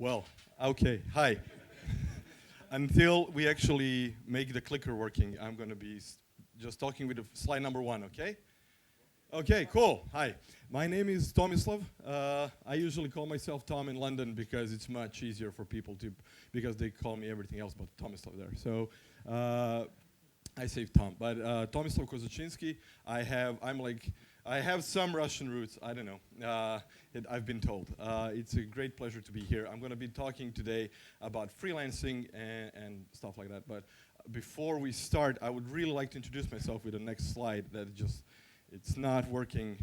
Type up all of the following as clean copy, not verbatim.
Well, okay, hi. Until we actually make the clicker working, I'm going to be just talking with slide number one, okay? Okay, cool. Hi. My name is Tomislav. I usually call myself Tom in London because it's much easier for people to, because they call me everything else but Tomislav there. So I saved Tom. But Tomislav Kozacinski, I have some Russian roots. I don't know. I've been told. It's a great pleasure to be here. I'm going to be talking today about freelancing and stuff like that. But before we start, I would really like to introduce myself with the next slide. It's not working.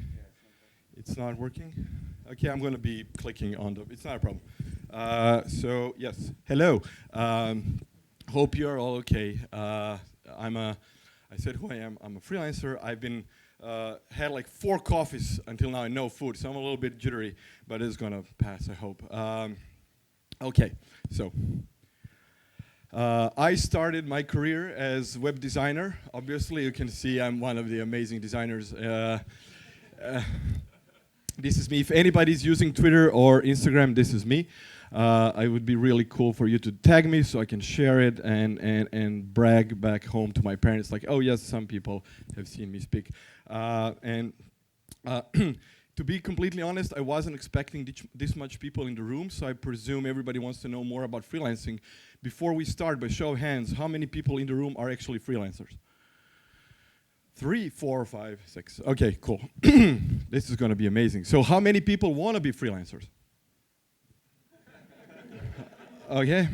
It's not working. Okay, I'm going to be clicking on the. It's not a problem. So yes, hello. Hope you're all okay. I said who I am. I'm a freelancer. I've been had like 4 coffees until now and no food, so I'm a little bit jittery, but it's gonna pass, I hope. Okay, so I started my career as web designer. Obviously, you can see I'm one of the amazing designers. This is me. If anybody's using Twitter or Instagram, this is me. It would be really cool for you to tag me so I can share it and brag back home to my parents, like, oh yes, some people have seen me speak. To be completely honest, I wasn't expecting this much people in the room, so I presume everybody wants to know more about freelancing. Before we start, by show of hands, how many people in the room are actually freelancers? 3, 4, 5, 6. Okay, cool. This is going to be amazing. So how many people want to be freelancers? Okay.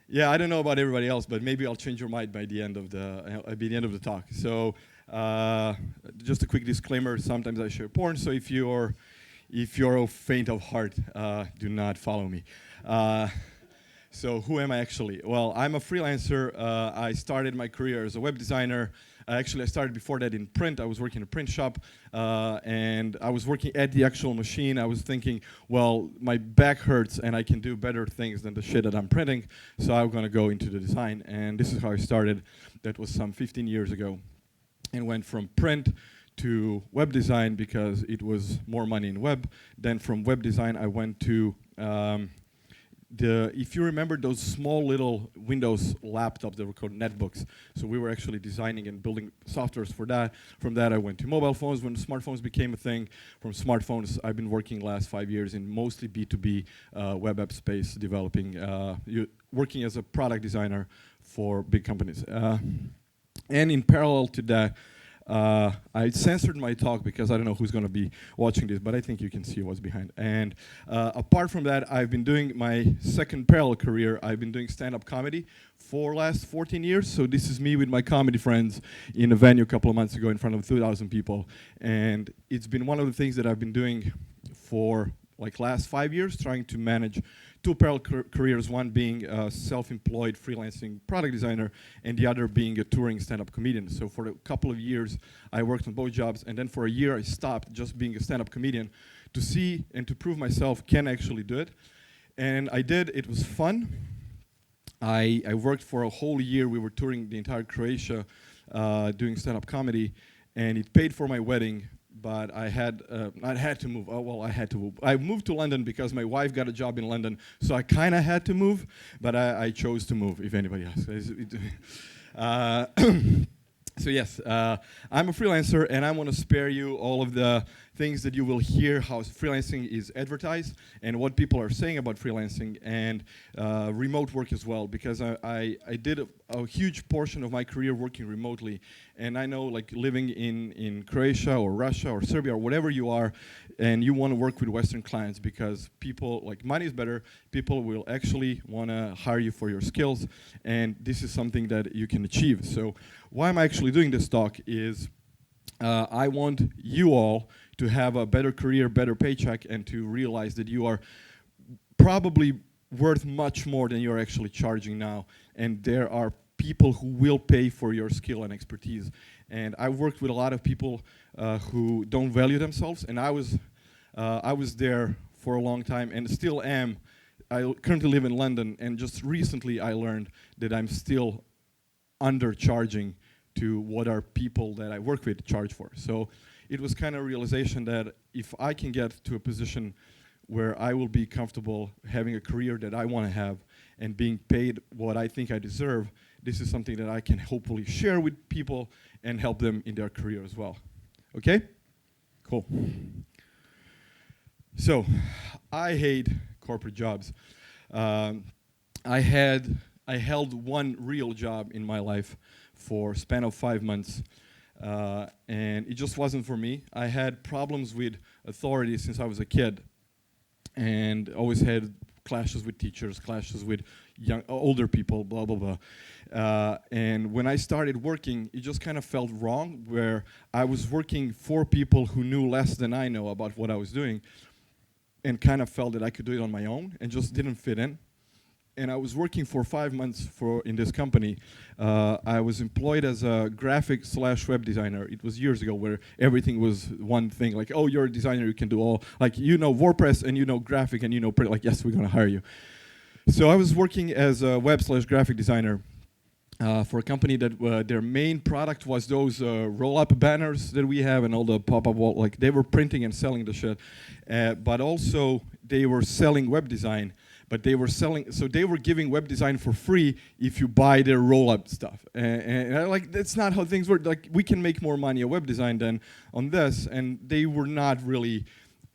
Yeah, I don't know about everybody else, but maybe I'll change your mind by the end of the talk. So, just a quick disclaimer: sometimes I share porn, so if you're faint of heart, do not follow me. So, who am I actually? Well, I'm a freelancer. I started my career as a web designer. Actually, I started before that in print. I was working in a print shop, and I was working at the actual machine. I was thinking, well, my back hurts, and I can do better things than the shit that I'm printing, so I'm going to go into the design. And this is how I started. That was some 15 years ago, and went from print to web design because it was more money in web. Then from web design, I went to if you remember those small little Windows laptops that were called netbooks, so we were actually designing and building softwares for that. From that, I went to mobile phones when smartphones became a thing. From smartphones, I've been working last 5 years in mostly B2B web app space, developing, working as a product designer for big companies. And in parallel to that, I censored my talk because I don't know who's going to be watching this, but I think you can see what's behind. And apart from that, I've been doing my second parallel career. I've been doing stand-up comedy for last 14 years. So this is me with my comedy friends in a venue a couple of months ago in front of 2,000 people. And it's been one of the things that I've been doing for like last 5 years, trying to manage 2 parallel careers, one being a self-employed freelancing product designer and the other being a touring stand-up comedian. So for a couple of years, I worked on both jobs, and then for a year, I stopped just being a stand-up comedian to see and to prove myself can actually do it. And I did. It was fun. I worked for a whole year. We were touring the entire Croatia doing stand-up comedy, and it paid for my wedding. But I had to move. Oh, well, I had to move. I moved to London because my wife got a job in London, so I kind of had to move, but I chose to move, if anybody asks. So yes, I'm a freelancer, and I want to spare you all of the things that you will hear how freelancing is advertised and what people are saying about freelancing and remote work as well, because I did a huge portion of my career working remotely, and I know like living in Croatia or Russia or Serbia or whatever you are, and you want to work with Western clients because people, like money is better, people will actually want to hire you for your skills, and this is something that you can achieve. So why I'm actually doing this talk is I want you all to have a better career, better paycheck, and to realize that you are probably worth much more than you're actually charging now. And there are people who will pay for your skill and expertise. And I've worked with a lot of people who don't value themselves, and I was there for a long time and still am. I currently live in London, and just recently I learned that I'm still undercharging to what our people that I work with charge for. So it was kind of a realization that if I can get to a position where I will be comfortable having a career that I want to have and being paid what I think I deserve, this is something that I can hopefully share with people and help them in their career as well. Okay? Cool. So, I hate corporate jobs. I held one real job in my life for a span of 5 months, and it just wasn't for me. I had problems with authority since I was a kid, and always had clashes with teachers, clashes with older people, blah, blah, blah. And when I started working, it just kind of felt wrong, where I was working for people who knew less than I know about what I was doing, and kind of felt that I could do it on my own, and just didn't fit in. And I was working for 5 months in this company. I was employed as a graphic/web designer. It was years ago, where everything was one thing. Like, oh, you're a designer, you can do all. Like, you know WordPress, and you know graphic, and you know print. Like, yes, we're going to hire you. So I was working as a web/graphic designer for a company that their main product was those roll-up banners that we have and all the pop-up wall. Like, they were printing and selling the shit. But also, they were selling web design. But they were selling, so they were giving web design for free if you buy their roll-up stuff. And I like, that's not how things work. Like, we can make more money on web design than on this, and they were not really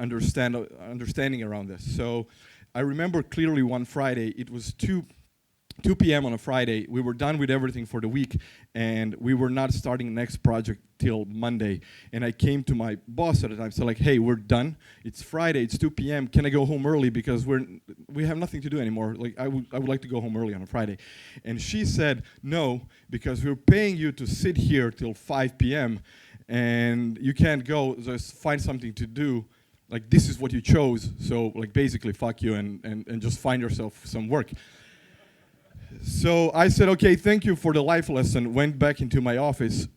understanding around this. So I remember clearly one Friday, it was 2 p.m. on a Friday. We were done with everything for the week, and we were not starting the next project till Monday. And I came to my boss at the time, so like, hey, we're done. It's Friday, it's 2 p.m. Can I go home early, because we have nothing to do anymore. Like, I would like to go home early on a Friday. And she said, no, because we're paying you to sit here till 5 p.m. and you can't go, just find something to do. Like, this is what you chose, so like basically fuck you and just find yourself some work. So I said, okay, thank you for the life lesson, went back into my office.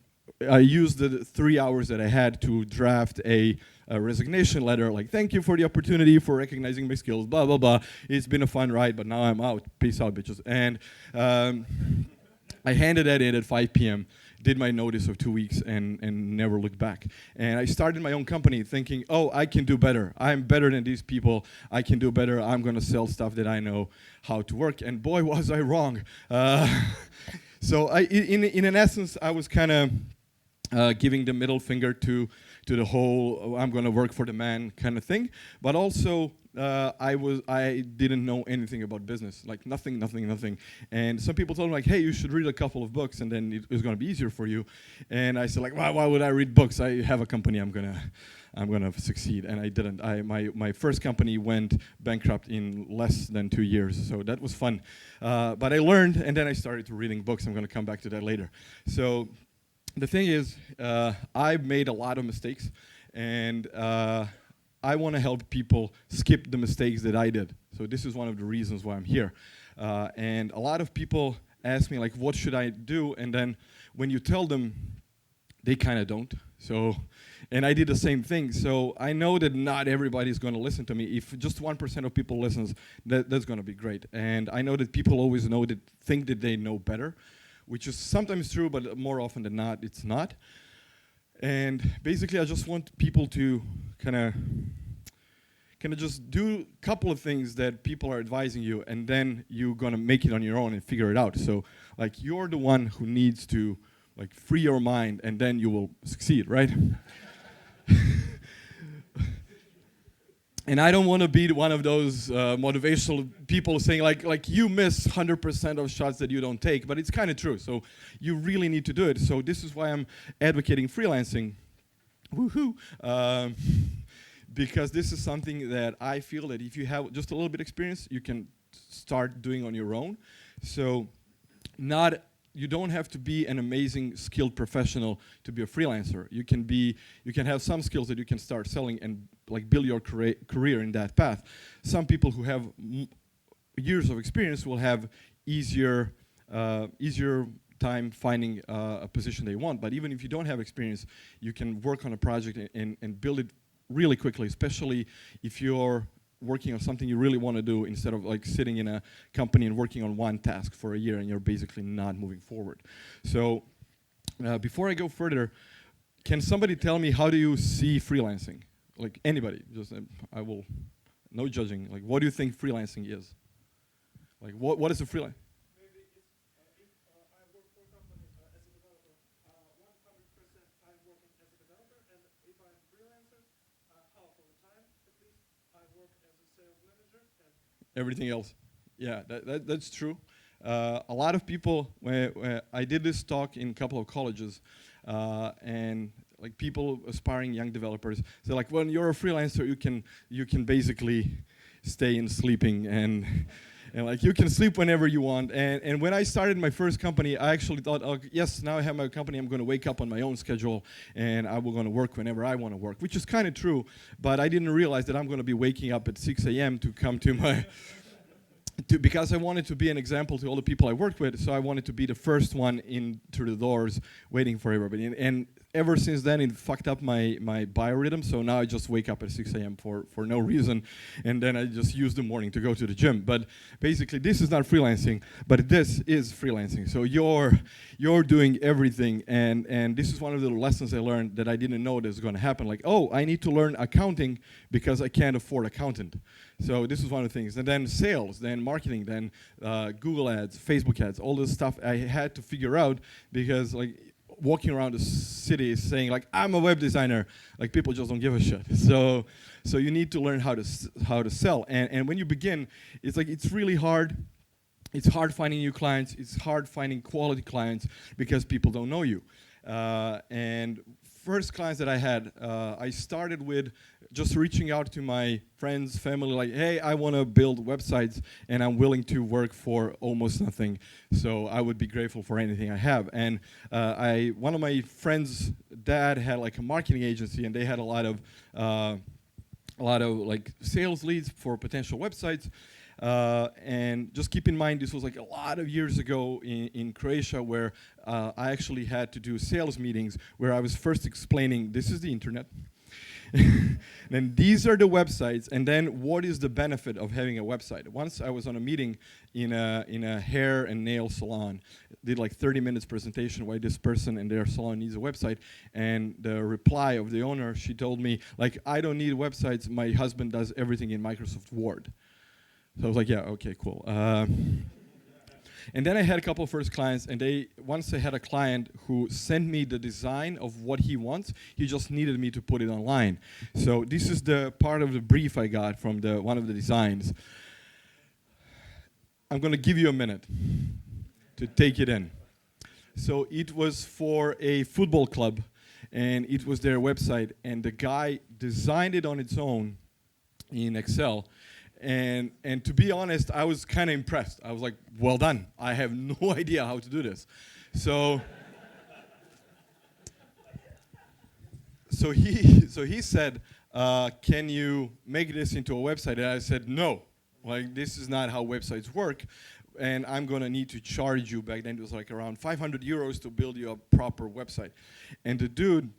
I used the 3 hours that I had to draft a resignation letter, like, thank you for the opportunity, for recognizing my skills, blah, blah, blah. It's been a fun ride, but now I'm out. Peace out, bitches. And I handed that in at 5 p.m., did my notice of 2 weeks, and never looked back. And I started my own company thinking, oh, I can do better. I'm better than these people. I can do better. I'm going to sell stuff that I know how to work. And boy, was I wrong. So in an essence, I was kind of giving the middle finger to the whole, oh, I'm going to work for the man kind of thing. But also, I didn't know anything about business, like nothing. And some people told me, like, hey, you should read a couple of books, and then it's going to be easier for you. And I said, like, why would I read books? I have a company, I'm gonna succeed. And I didn't. My first company went bankrupt in less than 2 years, so that was fun. But I learned, and then I started reading books. I'm going to come back to that later. So the thing is, I've made a lot of mistakes, and I want to help people skip the mistakes that I did. So this is one of the reasons why I'm here. And a lot of people ask me, like, what should I do? And then when you tell them, they kind of don't. So, and I did the same thing. So I know that not everybody's going to listen to me. If just 1% of people listens, that's going to be great. And I know that people always think that they know better, which is sometimes true, but more often than not, it's not. And basically, I just want people to kind of just do a couple of things that people are advising you, and then you're gonna make it on your own and figure it out. So, like, you're the one who needs to, like, free your mind, and then you will succeed, right? And I don't want to be one of those motivational people saying, like you miss 100% of shots that you don't take, but it's kind of true. So you really need to do it. So this is why I'm advocating freelancing. Woohoo! Because this is something that I feel that if you have just a little bit of experience, you can start doing on your own. So you don't have to be an amazing skilled professional to be a freelancer. You can have some skills that you can start selling and like build your career in that path. Some people who have years of experience will have easier time finding a position they want. But even if you don't have experience, you can work on a project and build it really quickly, especially if you're working on something you really want to do instead of like sitting in a company and working on one task for a year and you're basically not moving forward. So before I go further, can somebody tell me, how do you see freelancing? Like anybody, just I will no judging. Like, what do you think freelancing is? Like, what is a freelance? Maybe it's if I work for a company as a developer, 100% I'm working as a developer, and if I'm a freelancer, half of the time at least I work as a sales manager and Everything else. Yeah, that's true. A lot of people, when I did this talk in a couple of colleges, and like people aspiring young developers, they're like, when you're a freelancer, you can basically stay in sleeping and like you can sleep whenever you want. And when I started my first company, I actually thought, oh, yes, now I have my company, I'm going to wake up on my own schedule and I'm going to work whenever I want to work, which is kind of true, but I didn't realize that I'm going to be waking up at 6 a.m. to come to my because I wanted to be an example to all the people I worked with, so I wanted to be the first one in through the doors, waiting for everybody. And ever since then, it fucked up my biorhythm. So now I just wake up at 6 a.m. for no reason, and then I just use the morning to go to the gym. But basically, this is not freelancing, but this is freelancing. So you're doing everything, and this is one of the lessons I learned that I didn't know that was going to happen. Like, oh, I need to learn accounting because I can't afford accountant. So this is one of the things. And then sales, then marketing, then Google ads, Facebook ads, all this stuff I had to figure out because like walking around the city saying like, I'm a web designer, like people just don't give a shit. So you need to learn how to sell. And when you begin, it's like it's really hard. It's hard finding new clients. It's hard finding quality clients because people don't know you. And first clients that I had, I started with just reaching out to my friends, family, like, hey, I want to build websites, and I'm willing to work for almost nothing. So I would be grateful for anything I have. And one of my friends' dad had like a marketing agency, and they had a lot of like sales leads for potential websites. And just keep in mind, this was like a lot of years ago in Croatia, where I actually had to do sales meetings where I was first explaining, this is the internet. Then these are the websites, and then what is the benefit of having a website? Once I was on a meeting in a hair and nail salon, did like 30 minutes presentation why this person and their salon needs a website, and the reply of the owner, she told me, like, I don't need websites, my husband does everything in Microsoft Word. So I was like, yeah, okay, cool. And then I had a couple of first clients, and once I had a client who sent me the design of what he wants, he just needed me to put it online. So this is the part of the brief I got from one of the designs. I'm going to give you a minute to take it in. So it was for a football club, and it was their website, and the guy designed it on its own in Excel. And to be honest, I was kind of impressed. I was like, well done. I have no idea how to do this. So he said, can you make this into a website? And I said, no. Like, this is not how websites work. And I'm going to need to charge you. Back then, it was like around 500 euros to build you a proper website. And the dude,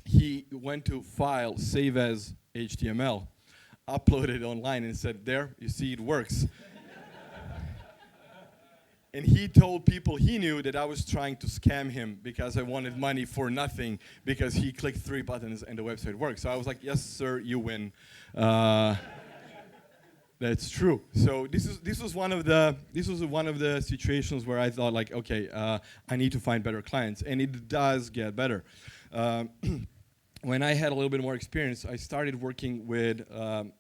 he went to file, save as HTML. Uploaded it online and said, there, you see, it works. And he told people he knew that I was trying to scam him because I wanted money for nothing because he clicked 3 buttons and the website worked. So I was like, yes, sir, you win. That's true. So this was one of the situations where I thought like, okay, I need to find better clients, and it does get better. When I had a little bit more experience, I started working with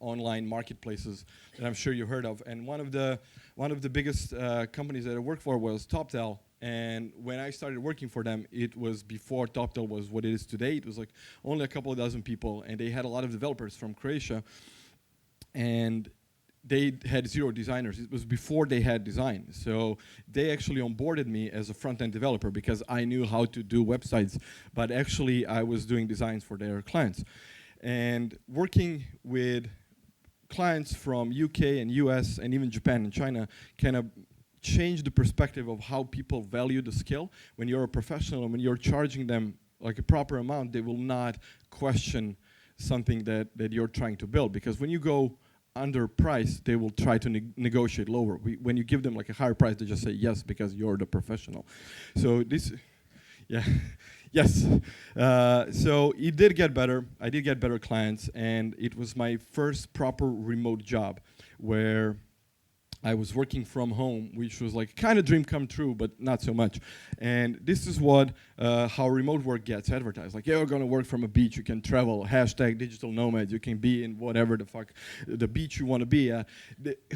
online marketplaces that I'm sure you heard of. And one of the biggest companies that I worked for was TopTel. And when I started working for them, it was before TopTel was what it is today. It was like only a couple of dozen people, and they had a lot of developers from Croatia. And they had 0 designers. It was before they had design. So they actually onboarded me as a front-end developer because I knew how to do websites, but actually I was doing designs for their clients. And working with clients from UK and US and even Japan and China kind of changed the perspective of how people value the skill. When you're a professional and when you're charging them like a proper amount, they will not question something that you're trying to build. Because when you go under price, they will try to negotiate lower. When you give them like a higher price, they just say yes because you're the professional. So this, yeah, Yes. So it did get better. I did get better clients, and it was my first proper remote job where I was working from home, which was like kind of dream come true, but not so much. And this is what how remote work gets advertised. Like, you're gonna work from a beach, you can travel, hashtag digital nomad, you can be in whatever the fuck, the beach you wanna be.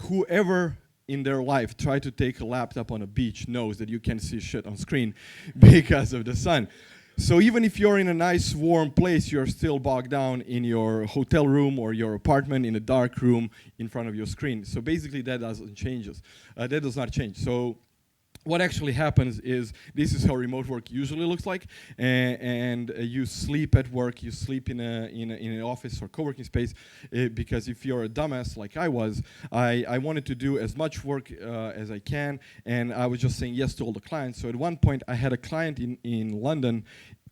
Whoever in their life try to take a laptop on a beach knows that you can see shit on screen because of the sun. So even if you're in a nice warm place, you're still bogged down in your hotel room or your apartment in a dark room in front of your screen. So basically that doesn't change. That does not change. So what actually happens is this is how remote work usually looks like, and you sleep at work, you sleep in an office or co-working space, because if you're a dumbass like I was, I wanted to do as much work as I can, and I was just saying yes to all the clients. So at one point I had a client in London,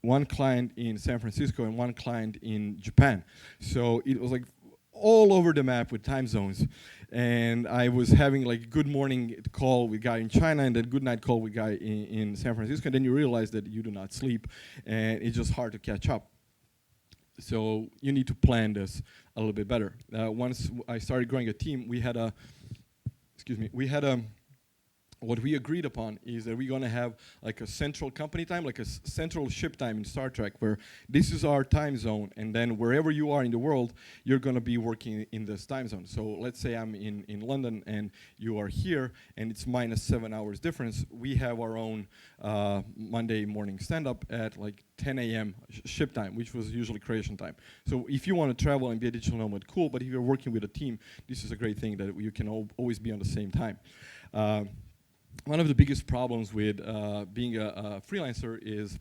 one client in San Francisco, and one client in Japan. So it was like all over the map with time zones. And I was having like good morning call with guy in China and then good night call with guy in San Francisco. And then you realize that you do not sleep and it's just hard to catch up. So you need to plan this a little bit better. Once I started growing a team, we had what we agreed upon is that we're going to have like a central company time, like a central ship time in Star Trek, where this is our time zone, and then wherever you are in the world, you're going to be working in this time zone. So let's say I'm in London and you are here, and it's -7 hours difference. We have our own Monday morning stand-up at like 10 a.m. ship time, which was usually creation time. So if you want to travel and be a digital nomad, cool, but if you're working with a team, this is a great thing that you can always be on the same time. One of the biggest problems with being a freelancer is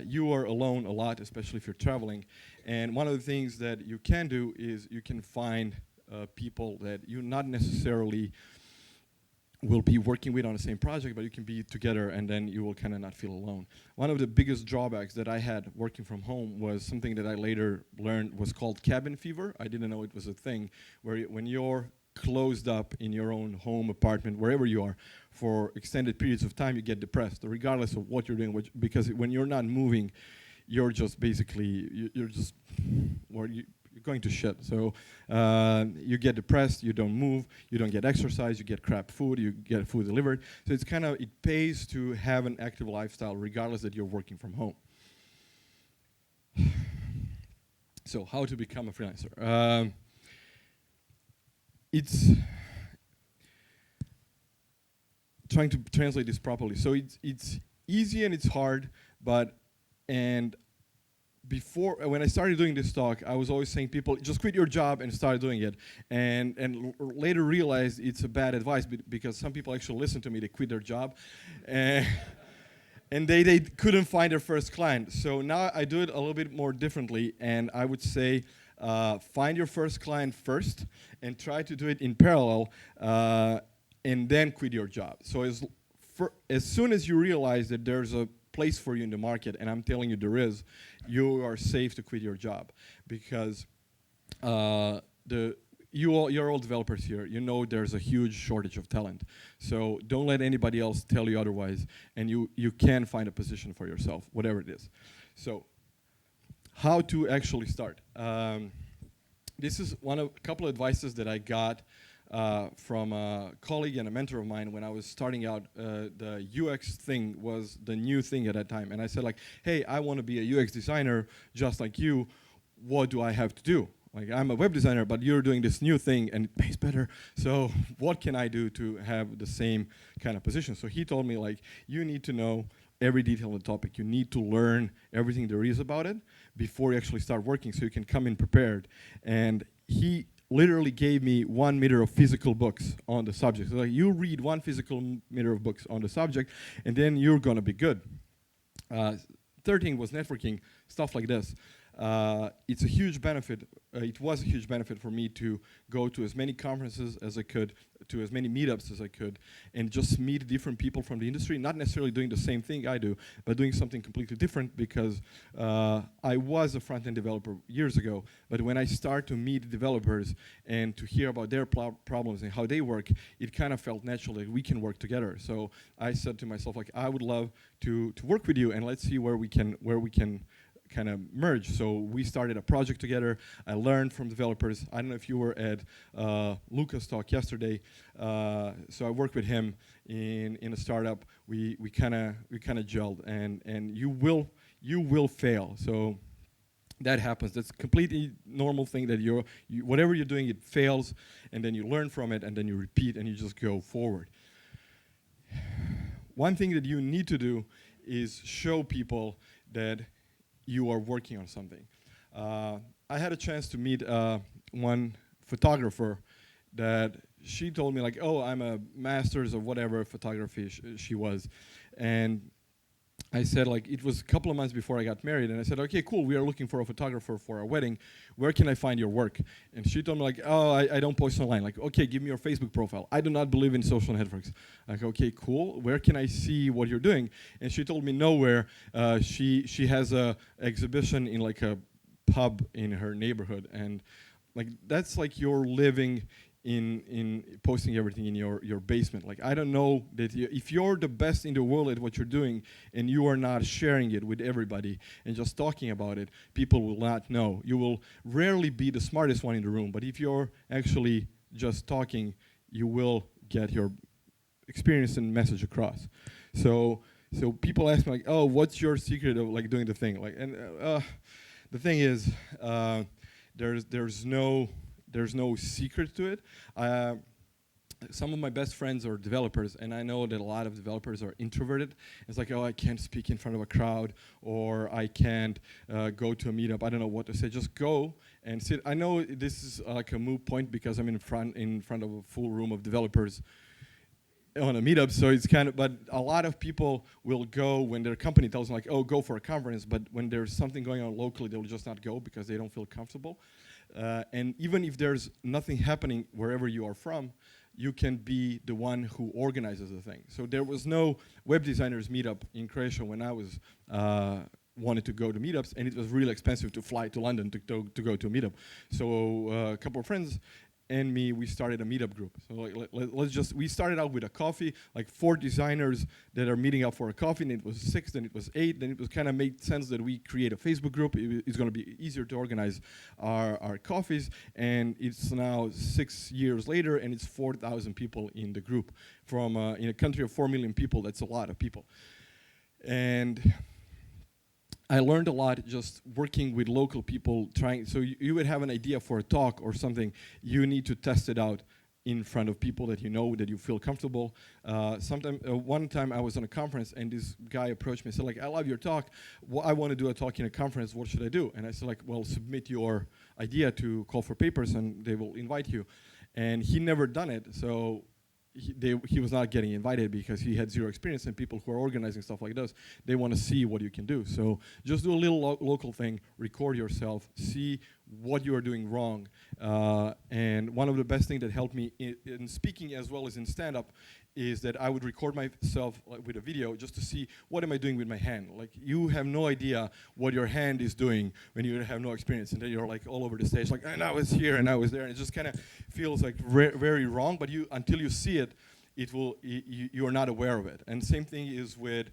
you are alone a lot, especially if you're traveling. And one of the things that you can do is you can find people that you not necessarily will be working with on the same project, but you can be together and then you will kind of not feel alone. One of the biggest drawbacks that I had working from home was something that I later learned was called cabin fever. I didn't know it was a thing, where when you're closed up in your own home, apartment, wherever you are, for extended periods of time, you get depressed, regardless of what you're doing, because when you're not moving, you're just basically, you're going to shit. So you get depressed, you don't move, you don't get exercise, you get crap food, you get food delivered. So it's kind of, it pays to have an active lifestyle, regardless that you're working from home. So how to become a freelancer? It's trying to translate this properly. So it's easy and it's hard, and before, when I started doing this talk, I was always saying people, just quit your job and start doing it. And later realized it's a bad advice because some people actually listen to me, they quit their job. And they couldn't find their first client. So now I do it a little bit more differently, and I would say find your first client first and try to do it in parallel, and then quit your job. So as soon as you realize that there's a place for you in the market, and I'm telling you there is, you are safe to quit your job, because you're all developers here. You know there's a huge shortage of talent. So don't let anybody else tell you otherwise, and you can find a position for yourself, whatever it is. So how to actually start? This is a couple of advices that I got from a colleague and a mentor of mine when I was starting out. The UX thing was the new thing at that time. And I said like, hey, I want to be a UX designer just like you. What do I have to do? Like, I'm a web designer, but you're doing this new thing and it pays better. So what can I do to have the same kind of position? So he told me like, you need to know every detail on the topic. You need to learn everything there is about it before you actually start working, so you can come in prepared. And he literally gave me 1 meter of physical books on the subject. So like, you read 1 physical meter of books on the subject, and then you're gonna be good. 13 was networking, stuff like this. it's a huge benefit. It was a huge benefit for me to go to as many conferences as I could, to as many meetups as I could, and just meet different people from the industry, not necessarily doing the same thing I do, but doing something completely different, because I was a front-end developer years ago, but when I start to meet developers and to hear about their problems and how they work, it kind of felt natural that we can work together. So I said to myself, like, I would love to work with you, and let's see where we can kind of merge. So we started a project together. I learned from developers. I don't know if you were at Luca's talk yesterday. So I worked with him in a startup. We kind of gelled, and you will fail. So that happens. That's a completely normal thing, that whatever you're doing, it fails, and then you learn from it, and then you repeat, and you just go forward. One thing that you need to do is show people that you are working on something. I had a chance to meet one photographer that she told me, like, oh, I'm a master's of whatever photography she was. And I said, like, it was a couple of months before I got married, and I said, okay, cool, we are looking for a photographer for our wedding. Where can I find your work? And she told me, like, oh, I don't post online. Like, okay, give me your Facebook profile. I do not believe in social networks. Like, okay, cool. Where can I see what you're doing? And she told me nowhere. She has a exhibition in like a pub in her neighborhood, and like that's like you're living in posting everything in your basement. Like, I don't know that if you're the best in the world at what you're doing and you are not sharing it with everybody and just talking about it, people will not know. You will rarely be the smartest one in the room, but if you're actually just talking, you will get your experience and message across. So people ask me, like, oh, what's your secret of like doing the thing? Like, and the thing is, there's no secret to it. Some of my best friends are developers, and I know that a lot of developers are introverted. It's like, oh, I can't speak in front of a crowd, or I can't go to a meetup. I don't know what to say. Just go and sit. I know this is like a moot point because I'm in front of a full room of developers on a meetup, so it's kind of, but a lot of people will go when their company tells them, like, oh, go for a conference, but when there's something going on locally, they'll just not go because they don't feel comfortable. And even if there's nothing happening wherever you are from, you can be the one who organizes the thing. So there was no web designers meetup in Croatia when I was wanted to go to meetups, and it was really expensive to fly to London to go to a meetup. So a couple of friends and me, we started a meetup group. So like, we started out with a coffee, like 4 designers that are meeting up for a coffee, and it was 6, then it was 8, then it was kind of made sense that we create a Facebook group. It's going to be easier to organize our coffees, and it's now 6 years later, and it's 4,000 people in the group. From in a country of 4 million people, that's a lot of people. And I learned a lot just working with local people, so you would have an idea for a talk or something, you need to test it out in front of people that you know, that you feel comfortable. One time I was on a conference, and this guy approached me and said, like, I love your talk. I want to do a talk in a conference. What should I do? And I said, like, well, submit your idea to call for papers, and they will invite you. And he never done it, so he was not getting invited because he had 0 experience, and people who are organizing stuff like this, they want to see what you can do. So just do a little local thing, record yourself, see what you are doing wrong. And one of the best things that helped me in speaking as well as in stand-up is that I would record myself with a video just to see what am I doing with my hand. Like, you have no idea what your hand is doing when you have no experience, and then you're like all over the stage, like, and I was here and I was there, and it just kind of feels like very wrong. But until you see it, you are not aware of it. And same thing is with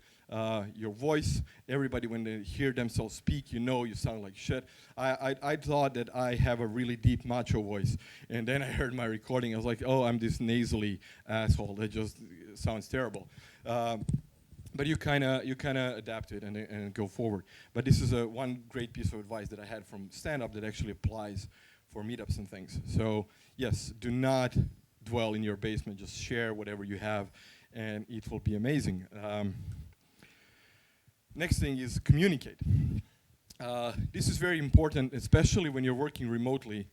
your voice. Everybody, when they hear themselves speak, you sound like shit. I thought that I have a really deep macho voice, and then I heard my recording. I was like, oh, I'm this nasally asshole that just sounds terrible. But you kind of adapt it and go forward. But this is one great piece of advice that I had from stand-up that actually applies for meetups and things. So yes, do not dwell in your basement. Just share whatever you have, and it will be amazing. Next thing is communicate. This is very important, especially when you're working remotely.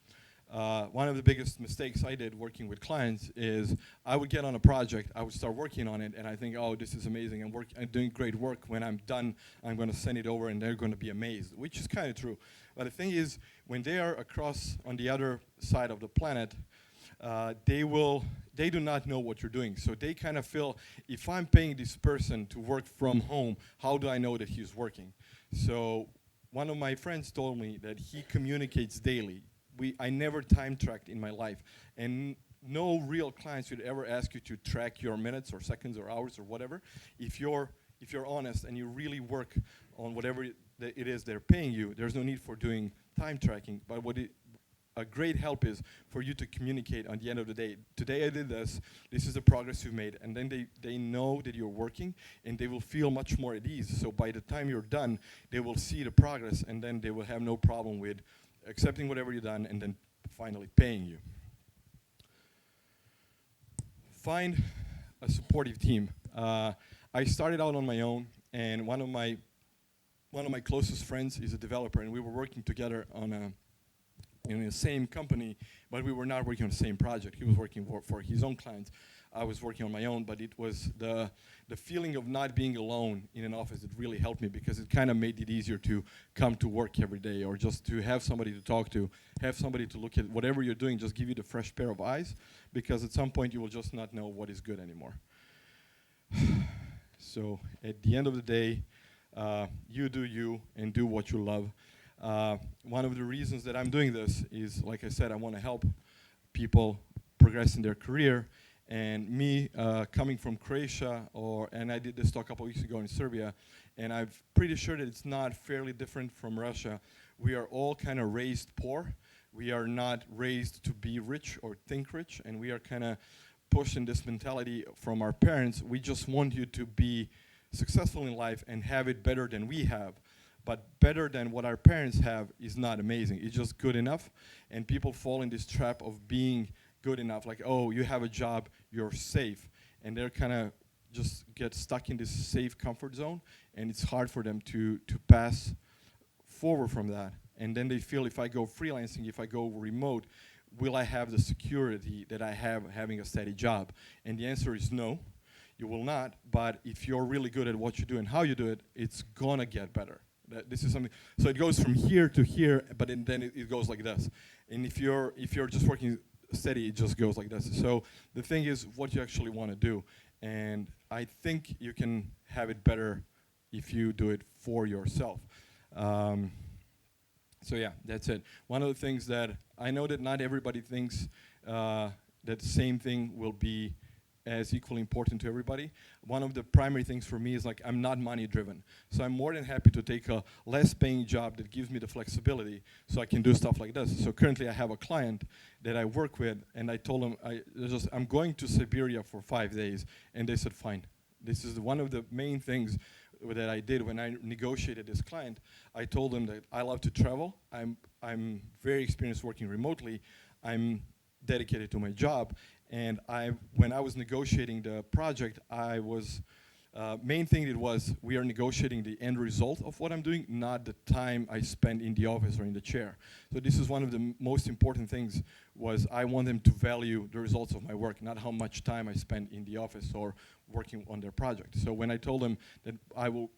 One of the biggest mistakes I did working with clients is I would get on a project, I would start working on it, and I think, oh, this is amazing, I'm doing great work. When I'm done, I'm going to send it over, and they're going to be amazed, which is kind of true. But the thing is, when they are across on the other side of the planet, they do not know what you're doing. So they kind of feel, if I'm paying this person to work from home, how do I know that he's working? So one of my friends told me that he communicates daily. I never time tracked in my life. And no real client should ever ask you to track your minutes or seconds or hours or whatever. If you're honest and you really work on whatever it is they're paying you, there's no need for doing time tracking. But a great help is for you to communicate on the end of the day. Today I did this is the progress you've made, and then they know that you're working, and they will feel much more at ease. So by the time you're done, they will see the progress, and then they will have no problem with accepting whatever you've done and then finally paying you. Find a supportive team. I started out on my own, and one of my closest friends is a developer, and we were working together on in the same company, but we were not working on the same project. He was working for his own clients. I was working on my own, but it was the feeling of not being alone in an office that really helped me, because it kind of made it easier to come to work every day, or just to have somebody to talk to, have somebody to look at whatever you're doing, just give you the fresh pair of eyes, because at some point you will just not know what is good anymore. So at the end of the day, you do you and do what you love. One of the reasons that I'm doing this is, like I said, I want to help people progress in their career. And me coming from Croatia, and I did this talk a couple weeks ago in Serbia, and I'm pretty sure that it's not fairly different from Russia. We are all kind of raised poor. We are not raised to be rich or think rich, and we are kind of pushing this mentality from our parents. We just want you to be successful in life and have it better than we have. But better than what our parents have is not amazing. It's just good enough. And people fall in this trap of being good enough. Like, oh, you have a job, you're safe. And they're kind of just get stuck in this safe comfort zone. And it's hard for them to pass forward from that. And then they feel, if I go freelancing, if I go remote, will I have the security that I have having a steady job? And the answer is no, you will not. But if you're really good at what you do and how you do it, it's gonna get better. This is something. So it goes from here to here, but then it goes like this. And if you're just working steady, it just goes like this. So the thing is what you actually want to do. And I think you can have it better if you do it for yourself. So yeah, that's it. One of the things that I know that not everybody thinks that the same thing will be as equally important to everybody. One of the primary things for me is, like, I'm not money driven. So I'm more than happy to take a less paying job that gives me the flexibility so I can do stuff like this. So currently I have a client that I work with, and I told them I'm going to Siberia for 5 days, and they said fine. This is one of the main things that I did when I negotiated this client. I told them that I love to travel. I'm very experienced working remotely. I'm dedicated to my job. And when I was negotiating the project, main thing it was, we are negotiating the end result of what I'm doing, not the time I spend in the office or in the chair. So this is one of the most important things, was I want them to value the results of my work, not how much time I spend in the office or working on their project. So when I told them that I will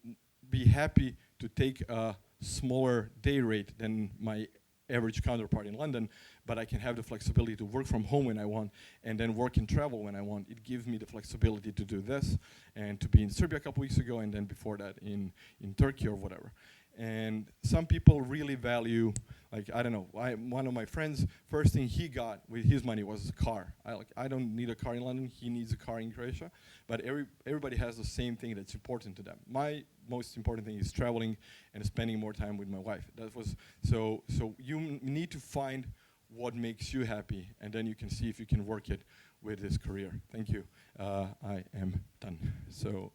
be happy to take a smaller day rate than my average counterpart in London, but I can have the flexibility to work from home when I want, and then work and travel when I want. It gives me the flexibility to do this, and to be in Serbia a couple weeks ago, and then before that in Turkey or whatever. And some people really value, like, I don't know, one of my friends, first thing he got with his money was a car. I don't need a car in London, he needs a car in Croatia, but everybody has the same thing that's important to them. My most important thing is traveling and spending more time with my wife. So you need to find what makes you happy, and then you can see if you can work it with this career. Thank you. I am done. So.